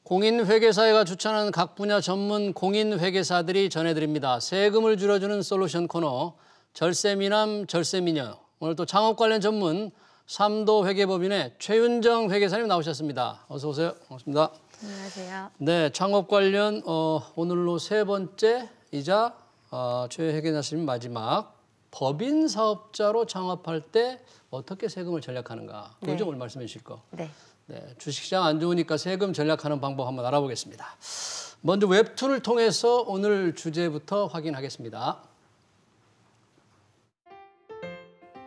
공인회계사회가 추천하는 각 분야 전문 공인회계사들이 전해드립니다. 세금을 줄여주는 솔루션 코너 절세미남 절세미녀. 오늘 또 창업 관련 전문 삼도회계법인의 최윤정 회계사님 나오셨습니다. 어서 오세요. 반갑습니다. 안녕하세요. 네, 창업 관련 오늘로 세 번째이자 최 회계사님 마지막 법인 사업자로 창업할 때 어떻게 세금을 전략하는가. 그 점을 말씀해 주실 거. 네. 네, 주식시장 안 좋으니까 세금 전략하는 방법 한번 알아보겠습니다. 먼저 웹툰을 통해서 오늘 주제부터 확인하겠습니다.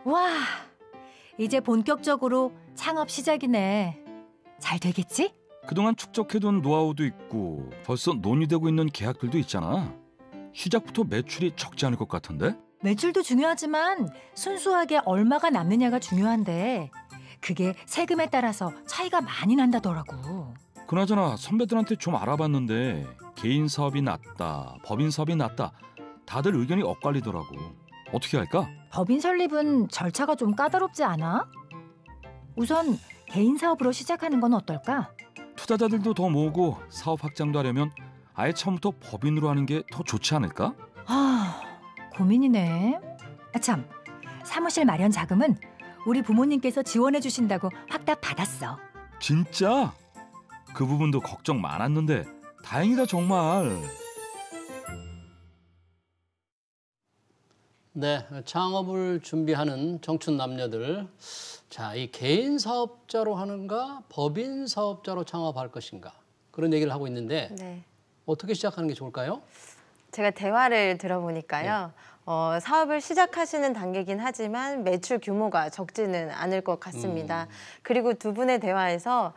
와, 이제 본격적으로 창업 시작이네. 잘 되겠지? 그동안 축적해둔 노하우도 있고 벌써 논의되고 있는 계약들도 있잖아. 시작부터 매출이 적지 않을 것 같은데? 매출도 중요하지만 순수하게 얼마가 남느냐가 중요한데 그게 세금에 따라서 차이가 많이 난다더라고. 그나저나 선배들한테 좀 알아봤는데 개인 사업이 낫다, 법인 사업이 낫다 다들 의견이 엇갈리더라고. 어떻게 할까? 법인 설립은 절차가 좀 까다롭지 않아? 우선 개인 사업으로 시작하는 건 어떨까? 투자자들도 더 모으고 사업 확장도 하려면 아예 처음부터 법인으로 하는 게 더 좋지 않을까? 고민이네. 참, 사무실 마련 자금은 우리 부모님께서 지원해 주신다고 확답 받았어. 진짜? 그 부분도 걱정 많았는데 다행이다 정말. 네, 창업을 준비하는 청춘 남녀들. 자, 이 개인 사업자로 하는가, 법인 사업자로 창업할 것인가 그런 얘기를 하고 있는데 네. 어떻게 시작하는 게 좋을까요? 제가 대화를 들어보니까요. 사업을 시작하시는 단계긴 하지만 매출 규모가 적지는 않을 것 같습니다. 그리고 두 분의 대화에서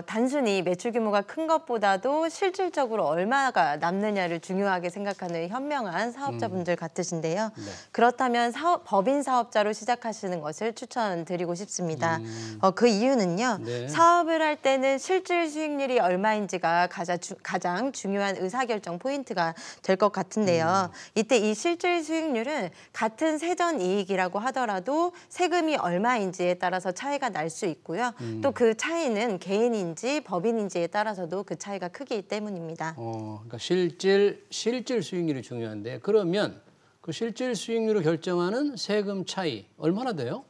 단순히 매출 규모가 큰 것보다도 실질적으로 얼마가 남느냐를 중요하게 생각하는 현명한 사업자분들 같으신데요. 네. 그렇다면 법인 사업자로 시작하시는 것을 추천드리고 싶습니다. 그 이유는요. 네. 사업을 할 때는 실질 수익률이 얼마인지가 가장 중요한 의사결정 포인트가 될 것 같은데요. 이때 이 실질 수익률은 같은 세전 이익이라고 하더라도 세금이 얼마인지에 따라서 차이가 날 수 있고요. 또 그 차이는 개인인지 법인인지에 따라서도 그 차이가 크기 때문입니다. 그러니까 실질 수익률이 중요한데 그러면 그 실질 수익률을 결정하는 세금 차이 얼마나 돼요?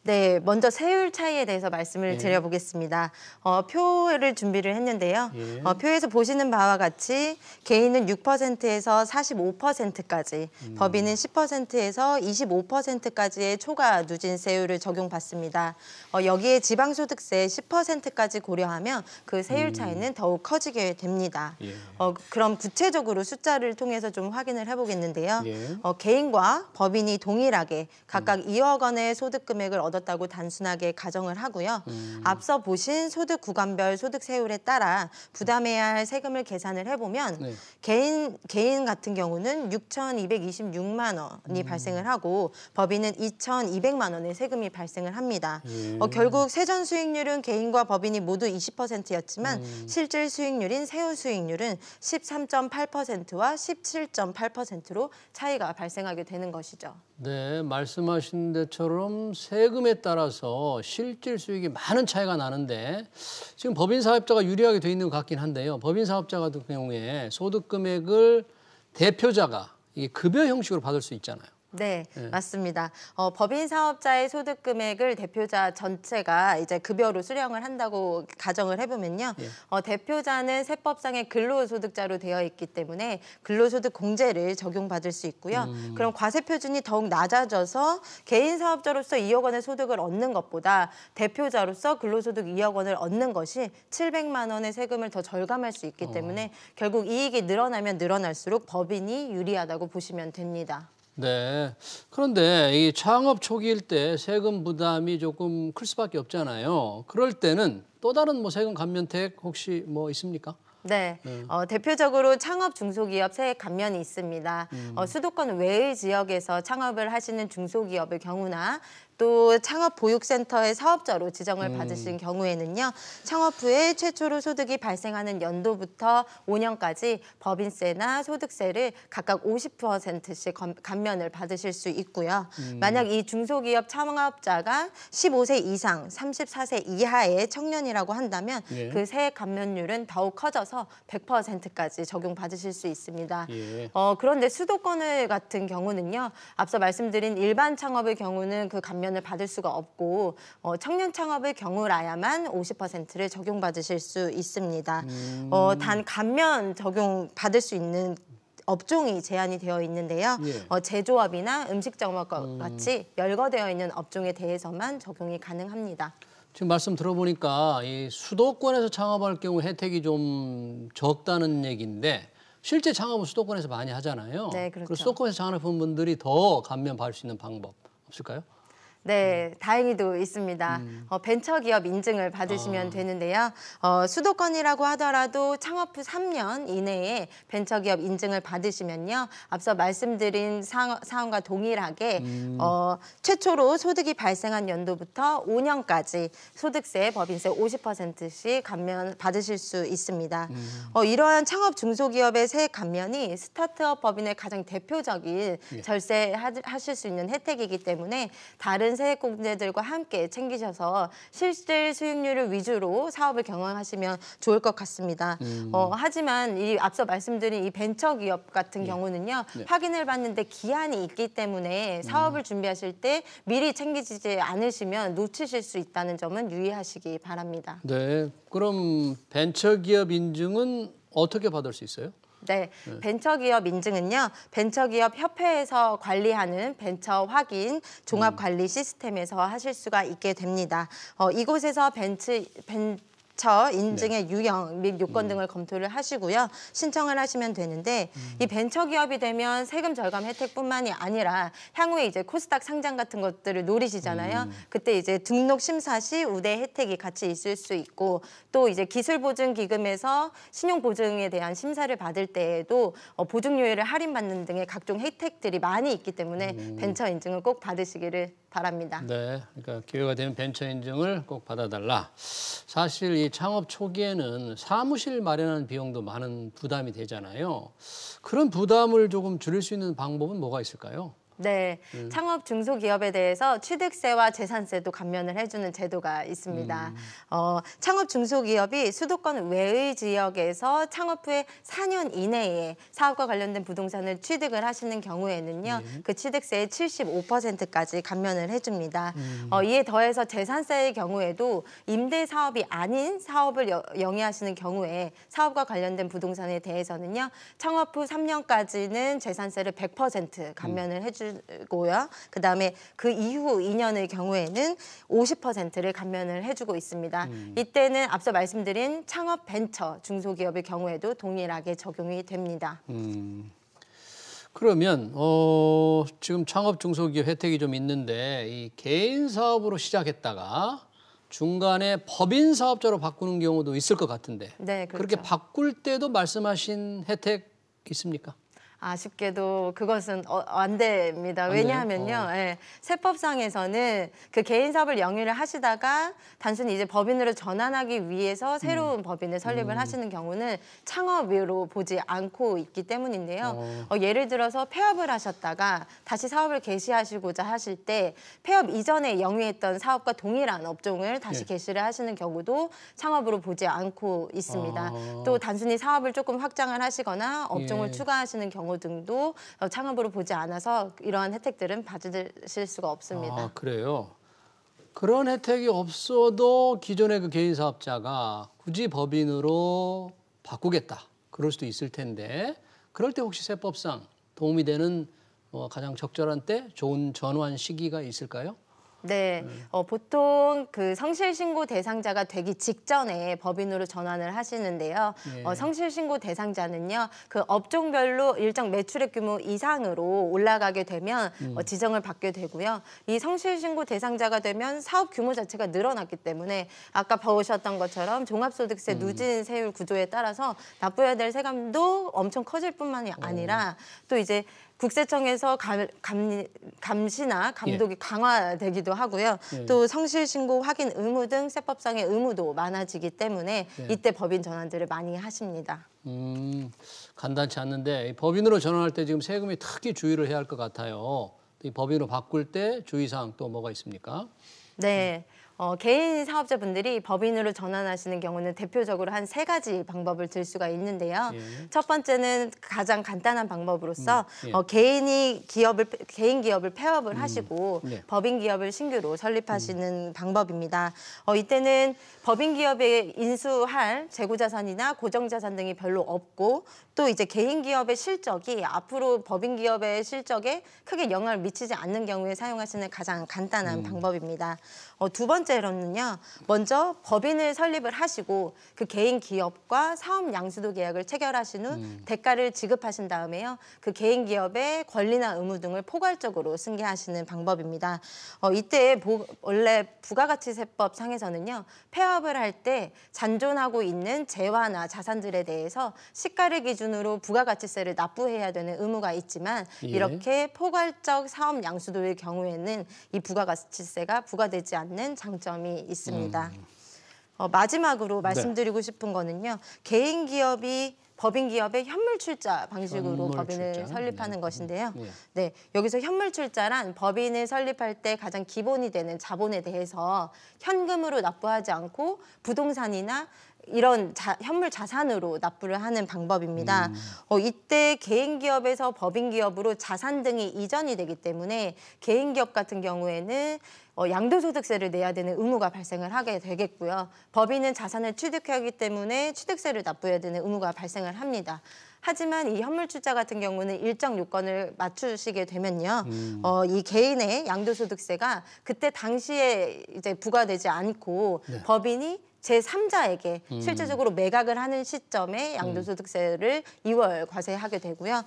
네, 먼저 세율 차이에 대해서 말씀을 드려보겠습니다. 표를 준비를 했는데요. 표에서 보시는 바와 같이 개인은 6%에서 45%까지, 법인은 10%에서 25%까지의 초과 누진세율을 적용받습니다. 여기에 지방소득세 10%까지 고려하면 그 세율 차이는 더욱 커지게 됩니다. 그럼 구체적으로 숫자를 통해서 좀 확인을 해보겠는데요. 개인과 법인이 동일하게 각각 2억 원의 소득 금액을 얻었다고 단순하게 가정을 하고요. 앞서 보신 소득 구간별 소득 세율에 따라 부담해야 할 세금을 계산을 해보면 개인 같은 경우는 6,226만 원이 발생을 하고 법인은 2,200만 원의 세금이 발생을 합니다. 결국 세전 수익률은 개인과 법인이 모두 20%였지만 실질 수익률인 세후 수익률은 13.8%와 17.8%로 차이가 발생하게 되는 것이죠. 네, 말씀하신 데처럼 세금에 따라서 실질 수익이 많은 차이가 나는데 지금 법인 사업자가 유리하게 돼 있는 것 같긴 한데요. 법인 사업자 같은 경우에 소득 금액을 대표자가 이게 급여 형식으로 받을 수 있잖아요. 네, 맞습니다. 법인 사업자의 소득 금액을 대표자 전체가 이제 급여로 수령을 한다고 가정을 해보면요. 대표자는 세법상의 근로소득자로 되어 있기 때문에 근로소득 공제를 적용받을 수 있고요. 그럼 과세 표준이 더욱 낮아져서 개인 사업자로서 2억 원의 소득을 얻는 것보다 대표자로서 근로소득 2억 원을 얻는 것이 700만 원의 세금을 더 절감할 수 있기 때문에 결국 이익이 늘어나면 늘어날수록 법인이 유리하다고 보시면 됩니다. 네. 그런데 이 창업 초기일 때 세금 부담이 조금 클 수밖에 없잖아요. 그럴 때는 또 다른 뭐 세금 감면택 혹시 뭐 있습니까? 네, 대표적으로 창업 중소기업 세액 감면이 있습니다. 수도권 외의 지역에서 창업을 하시는 중소기업의 경우나 또 창업보육센터의 사업자로 지정을 받으신 경우에는요. 창업 후에 최초로 소득이 발생하는 연도부터 5년까지 법인세나 소득세를 각각 50%씩 감면을 받으실 수 있고요. 만약 이 중소기업 창업자가 15세 이상, 34세 이하의 청년이라고 한다면 예. 그 세액 감면율은 더욱 커져서 100%까지 적용받으실 수 있습니다. 예. 그런데 수도권 같은 경우는요. 앞서 말씀드린 일반 창업의 경우는 그 감면을 받을 수가 없고 청년 창업의 경우라야만 50%를 적용받으실 수 있습니다. 단 감면 적용받을 수 있는 업종이 제한이 되어 있는데요. 예. 제조업이나 음식점업과 같이 열거되어 있는 업종에 대해서만 적용이 가능합니다. 지금 말씀 들어보니까 이 수도권에서 창업할 경우 혜택이 좀 적다는 얘기인데 실제 창업은 수도권에서 많이 하잖아요. 네, 그렇죠. 그리고 수도권에서 창업한 분들이 더 감면 받을 수 있는 방법 없을까요? 네, 다행히도 있습니다. 벤처기업 인증을 받으시면 되는데요. 수도권이라고 하더라도 창업 후 3년 이내에 벤처기업 인증을 받으시면요. 앞서 말씀드린 사항과 동일하게 최초로 소득이 발생한 연도부터 5년까지 소득세, 법인세 50%씩 감면 받으실 수 있습니다. 이러한 창업 중소기업의 세액 감면이 스타트업 법인의 가장 대표적인 절세하실 수 있는 혜택이기 때문에 다른 세액공제들과 함께 챙기셔서 실질 수익률을 위주로 사업을 경영하시면 좋을 것 같습니다. 하지만 이 앞서 말씀드린 이 벤처기업 같은 경우는요. 확인을 받는데 기한이 있기 때문에 사업을 준비하실 때 미리 챙기지 않으시면 놓치실 수 있다는 점은 유의하시기 바랍니다. 네, 그럼 벤처기업 인증은 어떻게 받을 수 있어요? 네, 벤처기업 인증은요. 벤처기업 협회에서 관리하는 벤처 확인 종합관리 시스템에서 하실 수가 있게 됩니다. 이곳에서 벤처 인증의 유형 및 요건 등을 검토를 하시고요. 신청을 하시면 되는데 이 벤처기업이 되면 세금 절감 혜택뿐만이 아니라 향후에 이제 코스닥 상장 같은 것들을 노리시잖아요. 그때 이제 등록 심사 시 우대 혜택이 같이 있을 수 있고 또 이제 기술보증기금에서 신용보증에 대한 심사를 받을 때에도 보증료율을 할인받는 등의 각종 혜택들이 많이 있기 때문에 벤처 인증을 꼭 받으시기를 바랍니다. 네, 그러니까 기회가 되면 벤처 인증을 꼭 받아달라. 사실 이 창업 초기에는 사무실 마련하는 비용도 많은 부담이 되잖아요. 그런 부담을 조금 줄일 수 있는 방법은 뭐가 있을까요? 네, 창업 중소기업에 대해서 취득세와 재산세도 감면을 해주는 제도가 있습니다. 창업 중소기업이 수도권 외의 지역에서 창업 후에 4년 이내에 사업과 관련된 부동산을 취득을 하시는 경우에는요. 그 취득세의 75%까지 감면을 해줍니다. 이에 더해서 재산세의 경우에도 임대사업이 아닌 사업을 영위하시는 경우에 사업과 관련된 부동산에 대해서는요. 창업 후 3년까지는 재산세를 100% 감면을 해주고요. 그다음에 그 이후 2년의 경우에는 50%를 감면을 해주고 있습니다. 이때는 앞서 말씀드린 창업 벤처 중소기업의 경우에도 동일하게 적용이 됩니다. 그러면 지금 창업 중소기업 혜택이 좀 있는데 이 개인 사업으로 시작했다가 중간에 법인 사업자로 바꾸는 경우도 있을 것 같은데 네, 그렇죠. 그렇게 바꿀 때도 말씀하신 혜택 있습니까? 아쉽게도 그것은 안 됩니다. 왜냐하면요. 예, 세법상에서는 그 개인 사업을 영위를 하시다가 단순히 이제 법인으로 전환하기 위해서 새로운 법인을 설립을 하시는 경우는 창업으로 보지 않고 있기 때문인데요. 예를 들어서 폐업을 하셨다가 다시 사업을 개시하시고자 하실 때 폐업 이전에 영위했던 사업과 동일한 업종을 다시 개시를 하시는 경우도 창업으로 보지 않고 있습니다. 또 단순히 사업을 조금 확장을 하시거나 업종을 추가하시는 경우 등도 창업으로 보지 않아서 이러한 혜택들은 받으실 수가 없습니다. 아, 그래요? 그런 혜택이 없어도 기존의 그 개인 사업자가 굳이 법인으로 바꾸겠다. 그럴 수도 있을 텐데 그럴 때 혹시 세법상 도움이 되는 가장 적절한 때 좋은 전환 시기가 있을까요? 네, 보통 그 성실신고 대상자가 되기 직전에 법인으로 전환을 하시는데요. 성실신고 대상자는요, 그 업종별로 일정 매출액 규모 이상으로 올라가게 되면 지정을 받게 되고요. 이 성실신고 대상자가 되면 사업 규모 자체가 늘어났기 때문에 아까 보셨던 것처럼 종합소득세 누진 세율 구조에 따라서 납부해야 될 세금도 엄청 커질 뿐만이 아니라 또 이제 국세청에서 감시나 감독이 강화되기도 하고요. 또 성실 신고 확인 의무 등 세법상의 의무도 많아지기 때문에 이때 법인 전환들을 많이 하십니다. 간단치 않는데 법인으로 전환할 때 지금 세금이 특히 주의를 해야 할 것 같아요. 이 법인으로 바꿀 때 주의사항 또 뭐가 있습니까? 네. 개인 사업자분들이 법인으로 전환하시는 경우는 대표적으로 한 3가지 방법을 들 수가 있는데요. 첫 번째는 가장 간단한 방법으로서 개인 기업을 폐업을 하시고 법인 기업을 신규로 설립하시는 방법입니다. 이때는 법인 기업에 인수할 재고자산이나 고정자산 등이 별로 없고 또 이제 개인 기업의 실적이 앞으로 법인 기업의 실적에 크게 영향을 미치지 않는 경우에 사용하시는 가장 간단한 방법입니다. 두 번째로는요, 먼저 법인을 설립을 하시고 그 개인 기업과 사업 양수도 계약을 체결하신 후 대가를 지급하신 다음에요, 그 개인 기업의 권리나 의무 등을 포괄적으로 승계하시는 방법입니다. 이때 원래 부가가치세법 상에서는요, 폐업을 할 때 잔존하고 있는 재화나 자산들에 대해서 시가를 기준으로 부가가치세를 납부해야 되는 의무가 있지만 이렇게 포괄적 사업 양수도의 경우에는 이 부가가치세가 부과되지 않는 장점이 있습니다. 마지막으로 말씀드리고 싶은 거는요. 개인 기업이 법인 기업의 현물 출자 방식으로 법인을 설립하는 것인데요. 네, 여기서 현물 출자란 법인을 설립할 때 가장 기본이 되는 자본에 대해서 현금으로 납부하지 않고 부동산이나 이런 현물 자산으로 납부를 하는 방법입니다. 이때 개인 기업에서 법인 기업으로 자산 등이 이전이 되기 때문에 개인 기업 같은 경우에는 양도소득세를 내야 되는 의무가 발생을 하게 되겠고요. 법인은 자산을 취득하기 때문에 취득세를 납부해야 되는 의무가 발생을 합니다. 하지만 이 현물 출자 같은 경우는 일정 요건을 맞추시게 되면요, 이 개인의 양도소득세가 그때 당시에 이제 부과되지 않고 법인이 제3자에게 실질적으로 매각을 하는 시점에 양도소득세를 2월 과세하게 되고요.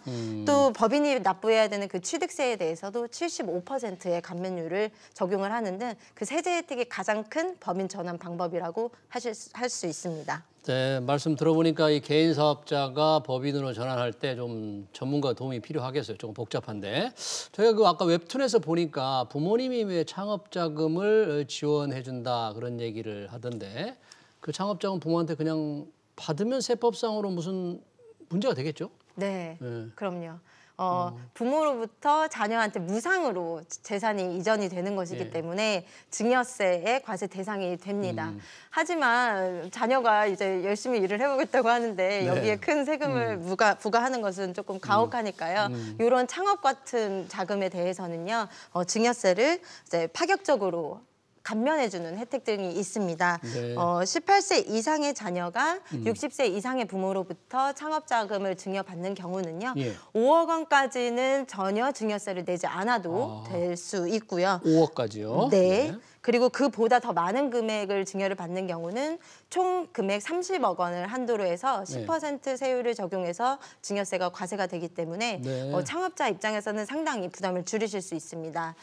또 법인이 납부해야 되는 그 취득세에 대해서도 75%의 감면율을 적용을 하는 등 그 세제 혜택이 가장 큰 법인 전환 방법이라고 할 수 있습니다. 네, 말씀 들어보니까 이 개인 사업자가 법인으로 전환할 때 좀 전문가 도움이 필요하겠어요. 조금 복잡한데. 저희가 그 아까 웹툰에서 보니까 부모님이 왜 창업자금을 지원해준다 그런 얘기를 하던데 그 창업자금 부모한테 그냥 받으면 세법상으로 무슨 문제가 되겠죠? 네. 그럼요. 부모로부터 자녀한테 무상으로 재산이 이전이 되는 것이기 때문에 증여세의 과세 대상이 됩니다. 하지만 자녀가 이제 열심히 일을 해보겠다고 하는데 여기에 큰 세금을 부과하는 것은 조금 가혹하니까요. 이런 창업 같은 자금에 대해서는요, 증여세를 이제 파격적으로 감면해주는 혜택 등이 있습니다. 18세 이상의 자녀가 60세 이상의 부모로부터 창업자금을 증여받는 경우는요. 5억 원까지는 전혀 증여세를 내지 않아도 될 수 있고요. 5억까지요? 네. 그리고 그보다 더 많은 금액을 증여를 받는 경우는 총 금액 30억 원을 한도로 해서 10% 세율을 적용해서 증여세가 과세가 되기 때문에 창업자 입장에서는 상당히 부담을 줄이실 수 있습니다.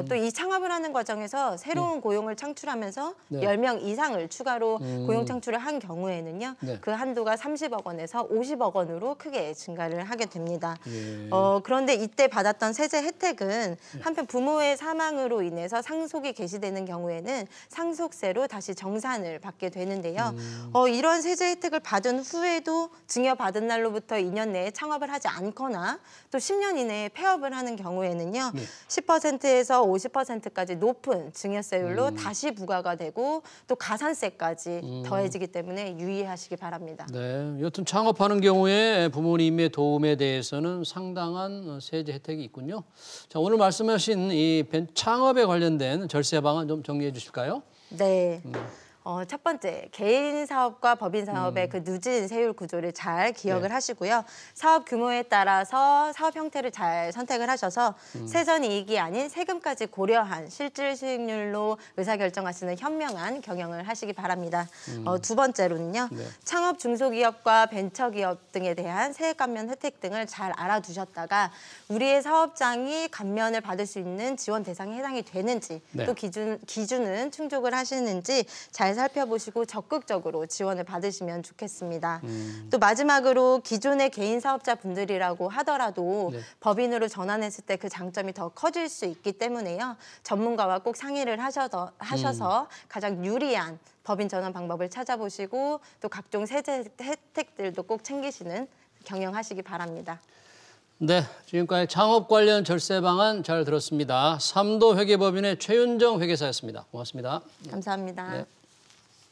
또 이 창업을 하는 과정에서 새로운 고용을 창출하면서 10명 이상을 추가로 고용 창출을 한 경우에는요. 그 한도가 30억 원에서 50억 원으로 크게 증가를 하게 됩니다. 그런데 이때 받았던 세제 혜택은 한편 부모의 사망으로 인해서 상속이 개시되는 경우에는 상속세로 다시 정산을 받게 되는데요. 이런 세제 혜택을 받은 후에도 증여받은 날로부터 2년 내에 창업을 하지 않거나 또 10년 이내에 폐업을 하는 경우에는요. 10%에서 50%까지 높은 증여세율로 다시 부과가 되고 또 가산세까지 더해지기 때문에 유의하시기 바랍니다. 네, 여튼 창업하는 경우에 부모님의 도움에 대해서는 상당한 세제 혜택이 있군요. 자, 오늘 말씀하신 이 창업에 관련된 절세 방안 좀 정리해 주실까요? 네. 첫 번째, 개인 사업과 법인 사업의 그 누진 세율 구조를 잘 기억을 하시고요. 사업 규모에 따라서 사업 형태를 잘 선택을 하셔서 세전 이익이 아닌 세금까지 고려한 실질 수익률로 의사결정하시는 현명한 경영을 하시기 바랍니다. 두 번째로는요. 창업 중소기업과 벤처기업 등에 대한 세액 감면 혜택 등을 잘 알아두셨다가 우리의 사업장이 감면을 받을 수 있는 지원 대상에 해당이 되는지 또 기준은 충족을 하시는지 잘 잘 살펴보시고 적극적으로 지원을 받으시면 좋겠습니다. 또 마지막으로 기존의 개인 사업자분들이라고 하더라도 네. 법인으로 전환했을 때 그 장점이 더 커질 수 있기 때문에요. 전문가와 꼭 상의를 하셔서 가장 유리한 법인 전환 방법을 찾아보시고 또 각종 세제 혜택들도 꼭 챙기시는 경영하시기 바랍니다. 네, 지금까지 창업 관련 절세 방안 잘 들었습니다. 삼도 회계법인의 최윤정 회계사였습니다. 고맙습니다. 감사합니다. 네.